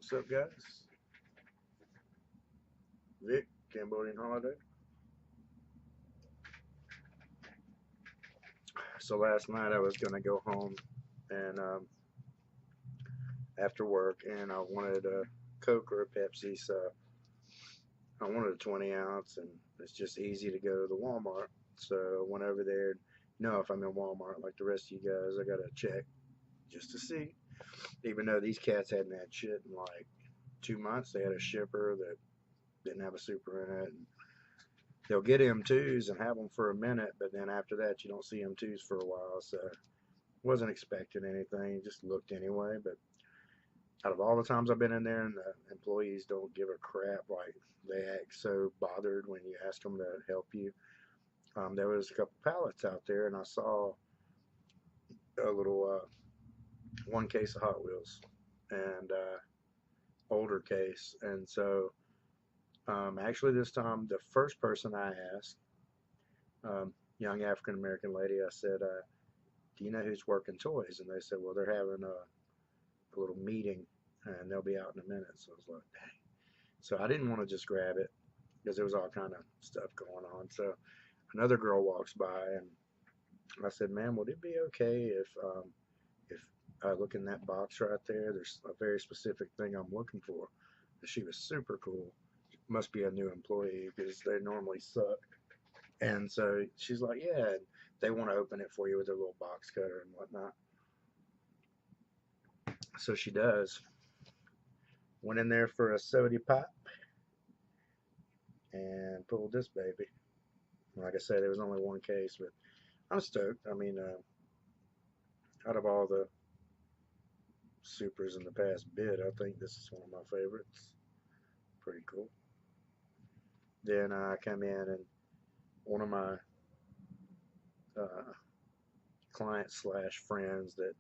What's up, guys? Vic, Cambodian Holiday. So last night I was gonna go home and after work, and I wanted a Coke or a Pepsi, so I wanted a 20 ounce, and it's just easy to go to the Walmart. So I went over there. If I'm in Walmart like the rest of you guys, I gotta check just to see. Even though these cats hadn't had shit in like 2 months, they had a shipper that didn't have a super in it. And they'll get M2s and have them for a minute, but then after that, you don't see M2s for a while. So wasn't expecting anything, just looked anyway. But out of all the times I've been in there and the employees don't give a crap, like they act so bothered when you ask them to help you. There was a couple pallets out there, and I saw a little one case of Hot Wheels and older case. And so actually this time the first person I asked, young African American lady, I said, do you know who's working toys? And they said, well, they're having a little meeting and they'll be out in a minute. So I was like, dang. So I didn't want to just grab it because there was all kind of stuff going on. So another girl walks by, and I said, ma'am, would it be okay if I look in that box right there? There's a very specific thing I'm looking for. And she was super cool. Must be a new employee because they normally suck. And so she's like, yeah, they want to open it for you with a little box cutter and whatnot. So she does. Went in there for a soda pop and pulled this baby. Like I said, there was only one case, but I'm stoked. I mean, out of all the supers in the past bit, I think this is one of my favorites. Pretty cool. Then I come in, and one of my uh, clients slash friends that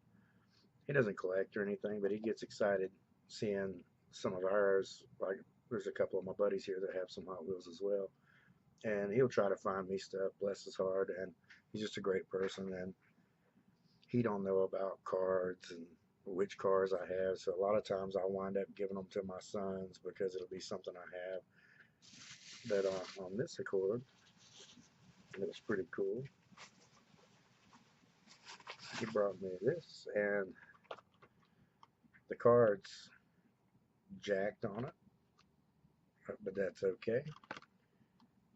he doesn't collect or anything, but he gets excited seeing some of ours. Like there's a couple of my buddies here that have some Hot Wheels as well, and he'll try to find me stuff. Bless his heart, and he's just a great person, and he don't know about cards and which cars I have. So a lot of times I wind up giving them to my sons because it'll be something I have. But on this Accord, it was pretty cool. He brought me this, and the card's jacked on it, but that's okay.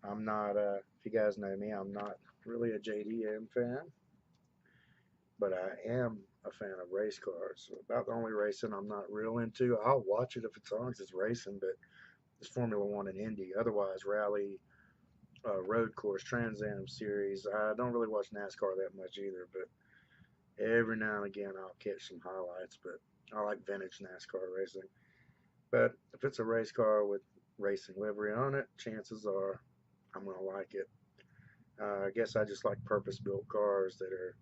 I'm not, if you guys know me, I'm not really a JDM fan, but I am a fan of race cars. So about the only racing I'm not real into. I'll watch it if it's on because it's racing, but it's Formula One and Indy. Otherwise, rally, road course, Trans Am series. I don't really watch NASCAR that much either, but every now and again I'll catch some highlights. But I like vintage NASCAR racing. But if it's a race car with racing livery on it, chances are I'm gonna like it. I guess I just like purpose-built cars that are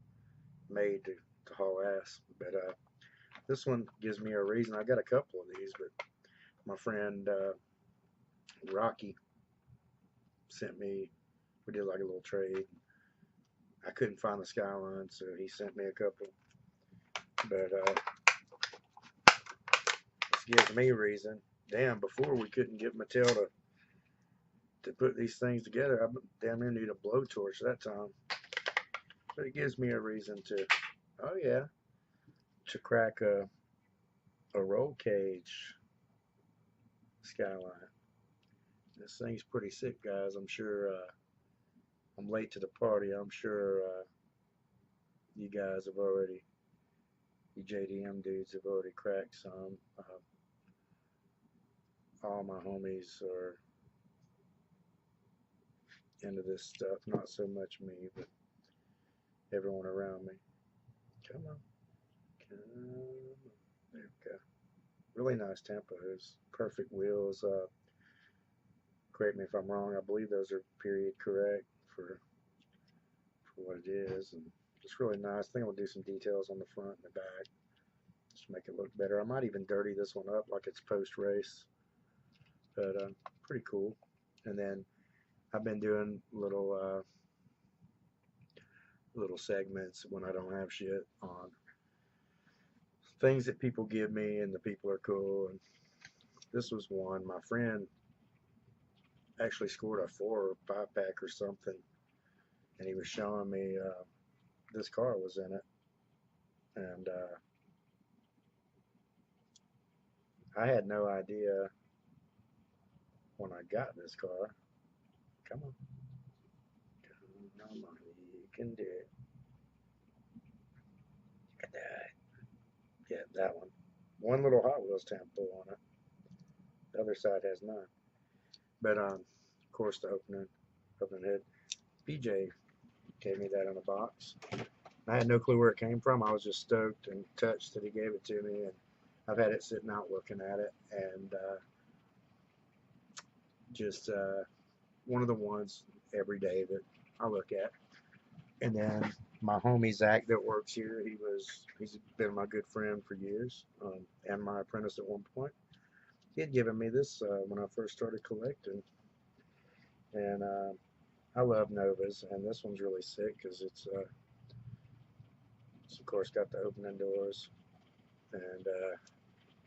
made to haul ass. But this one gives me a reason. I got a couple of these, but my friend Rocky sent me. We did like a little trade. I couldn't find the Skyline, so he sent me a couple. But this gives me a reason. Damn, before we couldn't get Mattel to put these things together. I damn near need a blowtorch that time. But it gives me a reason to, oh yeah, to crack a roll cage Skyline. This thing's pretty sick, guys. I'm sure I'm late to the party. I'm sure you guys have already, you JDM dudes have already cracked some. All my homies are into this stuff. Not so much me, but everyone around me. Come on. Come on. There we go. Really nice tempos. Perfect wheels. Correct me if I'm wrong. I believe those are period correct for what it is, and it's really nice. I think I'll do some details on the front and the back just to make it look better. I might even dirty this one up like it's post race, but pretty cool. And then I've been doing little segments when I don't have shit on things that people give me, and the people are cool. And This was one. My friend actually scored a 4 or 5 pack or something, and he was showing me this car was in it, and I had no idea when I got this car. Come on, come on, you can do it. Look at that. Yeah, that one. One little Hot Wheels tempo on it. The other side has none. But of course, the opening hood. PJ gave me that in a box. I had no clue where it came from. I was just stoked and touched that he gave it to me, and I've had it sitting out looking at it, and just one of the ones every day that I look at. And then my homie Zach that works here, he's been my good friend for years, and my apprentice at one point. He had given me this when I first started collecting, and I love Novas, and this one's really sick because it's of course got the opening doors, and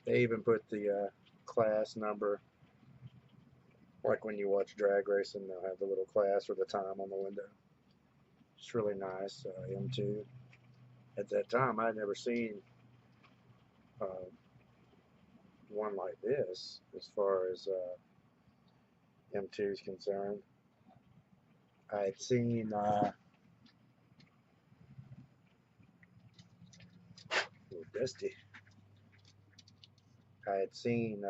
they even put the class number, like when you watch drag racing, they'll have the little class or the time on the window. It's really nice. M2. At that time, I'd never seen one like this as far as M2 is concerned. I had seen Dusty. I had seen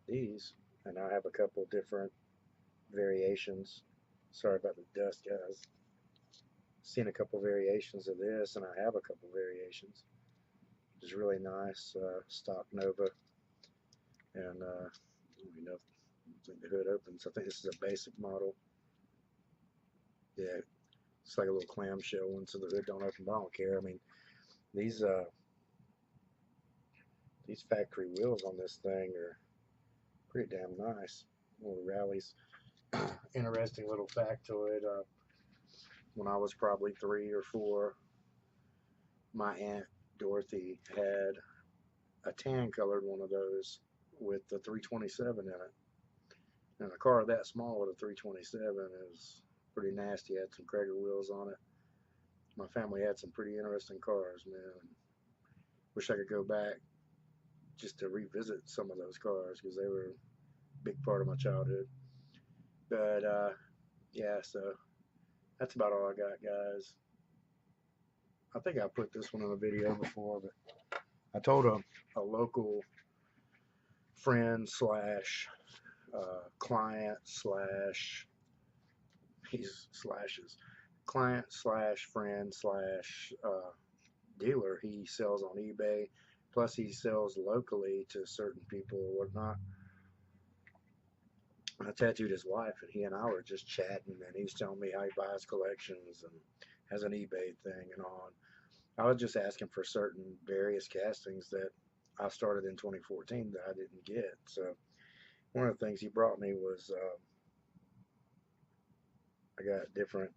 these, and I have a couple different variations. Sorry about the dust, guys. Seen a couple variations of this, and I have a couple variations. It's really nice, stock Nova, and you know, I think the hood opens. I think this is a basic model. Yeah, it's like a little clamshell one, so the hood don't open. But I don't care. I mean, these factory wheels on this thing are pretty damn nice. Little rallies. Interesting little factoid. When I was probably 3 or 4, my Aunt Dorothy had a tan colored one of those with the 327 in it. And a car that small with a 327 is pretty nasty. It had some Craiger wheels on it. My family had some pretty interesting cars, man. Wish I could go back just to revisit some of those cars because they were a big part of my childhood. But yeah, so that's about all I got, guys. I think I put this one in a video before, but I told a local friend slash client slash, he's slashes, client slash friend slash dealer. He sells on eBay, plus he sells locally to certain people or whatnot. I tattooed his wife, and he and I were just chatting, and he was telling me how he buys collections and has an eBay thing and on. I was just asking for certain various castings that I started in 2014 that I didn't get. So one of the things he brought me was I got different,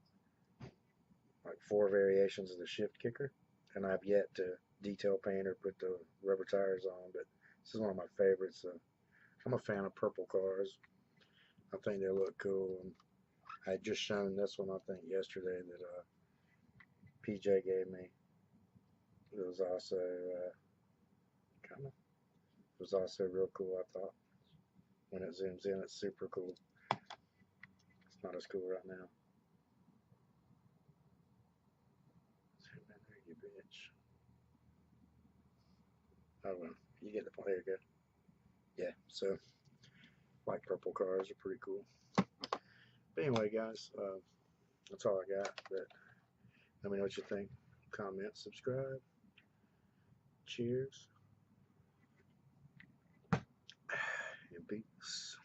like 4 variations of the shift kicker, and I've yet to detail paint or put the rubber tires on, but this is one of my favorites. I'm a fan of purple cars. I think they look cool, and I had just shown this one, I think, yesterday that PJ gave me. It was also it was also real cool, I thought. When it zooms in, it's super cool. It's not as cool right now. Zoom in there, you bitch. Oh well, you get the point. There you go. Yeah, so like purple cars are pretty cool. But anyway, guys, that's all I got. But let me know what you think. Comment, subscribe. Cheers. And peace.